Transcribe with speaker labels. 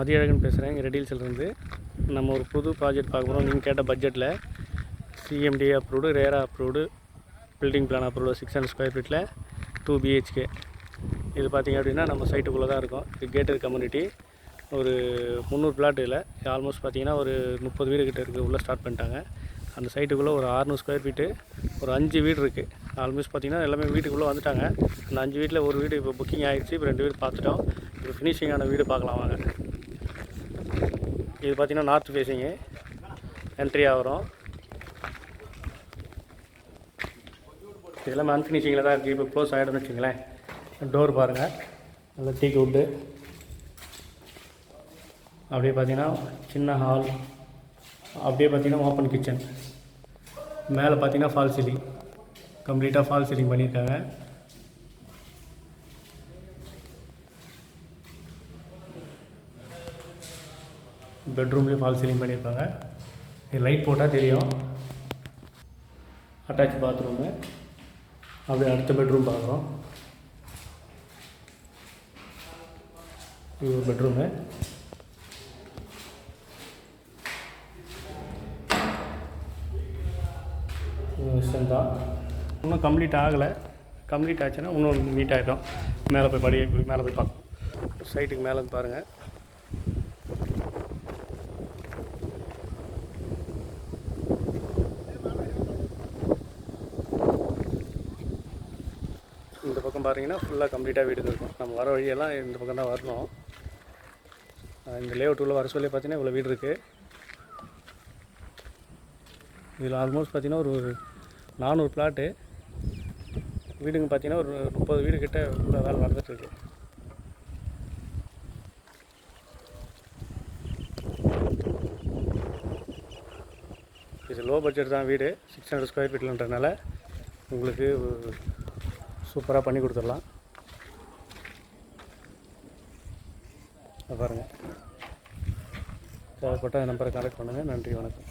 Speaker 1: மதியழகன் பேசுகிறேன். ரெடில்ஸ்லேருந்து நம்ம ஒரு புது ப்ராஜெக்ட் பார்க்க போகிறோம். நீங்கள் கேட்ட பட்ஜெட்டில் CMD approved, RERA approved, building plan approved 600 square ஃபீட்டில் 2 BHK. இது பார்த்திங்க அப்படின்னா நம்ம சைட்டுக்குள்ளே தான் இருக்கும். இது கேட்டட் கம்யூனிட்டி. ஒரு 300 பிளாட். இல்லை ஆல்மோஸ்ட் பார்த்திங்கன்னா ஒரு 30 வீடு கிட்ட இருக்குது. உள்ளே ஸ்டார்ட் பண்ணிட்டாங்க. அந்த சைட்டுக்குள்ளே ஒரு 600 ஸ்கொயர் ஃபீட்டு ஒரு 5 வீடு இருக்குது. ஆல்மோஸ்ட் பார்த்திங்கன்னா எல்லாமே வீட்டுக்குள்ளே வந்துட்டாங்க. அந்த 5 வீட்டில் ஒரு வீடு இப்போ புக்கிங் ஆகிடுச்சு. இப்போ 2 வீடு பார்த்துட்டோம். இப்போ ஃபினிஷிங்கான வீடு பார்க்கலாம் வாங்க. இது பார்த்திங்கன்னா நார்த் ஃபேஸிங்கு என்ட்ரி ஆகிறோம். இதெல்லாம் அன்ஃபினிஷிங்கில் தான் இருக்குது. இப்போ க்ளோஸ் ஆகிடும்னு வச்சுங்களேன். டோர் பாருங்கள், நல்ல டீக் வுட்டு. அப்படியே பார்த்திங்கன்னா சின்ன ஹால், அப்படியே பார்த்திங்கன்னா ஓப்பன் கிச்சன். மேலே பார்த்திங்கன்னா ஃபால் சீலிங், கம்ப்ளீட்டாக ஃபால் சீலிங் பண்ணியிருக்காங்க. பெட்ரூம்லேயும் ஃபால் சீலிங் பண்ணியிருக்காங்க. இது லைட் போட்டால் தெரியும். Attach bathroom. அப்படியே அடுத்த பெட்ரூம் பார்க்குறோம். இது ஒரு பெட்ரூமு. விஷயம் தான் இன்னும் கம்ப்ளீட் ஆகலை. கம்ப்ளீட் ஆச்சுன்னா இன்னும் நீட் ஆகிடும். மேலே போய் மேலே போய் பார்க்கணும். சைட்டுக்கு மேலே பாருங்கள். இந்த பக்கம் பாருங்கன்னா ஃபுல்லாக கம்ப்ளீட்டாக வீடு இருக்கும். நம்ம வர வழியெல்லாம் இந்த பக்கம் தான் வரணும். இந்த லேஅவுட்டுள்ள வர சொல்லி பார்த்தீங்கன்னா இவ்வளோ வீடு இருக்குது. இதில் ஆல்மோஸ்ட் பார்த்திங்கன்னா ஒரு 400 பிளாட்டு. வீடுங்க பார்த்திங்கன்னா ஒரு 30 வீடு கிட்ட உள்ள வேலை நடந்துகிட்ருக்கு. இது லோ பட்ஜெட் தான் வீடு. 600 ஸ்கொயர் ஃபீட்லன்றதுனால உங்களுக்கு சூப்பராக பண்ணி கொடுத்துடலாம். பாருங்கள். தேவைப்பட்ட நம்பரை கான்டாக்ட் பண்ணுங்கள். நன்றி, வணக்கம்.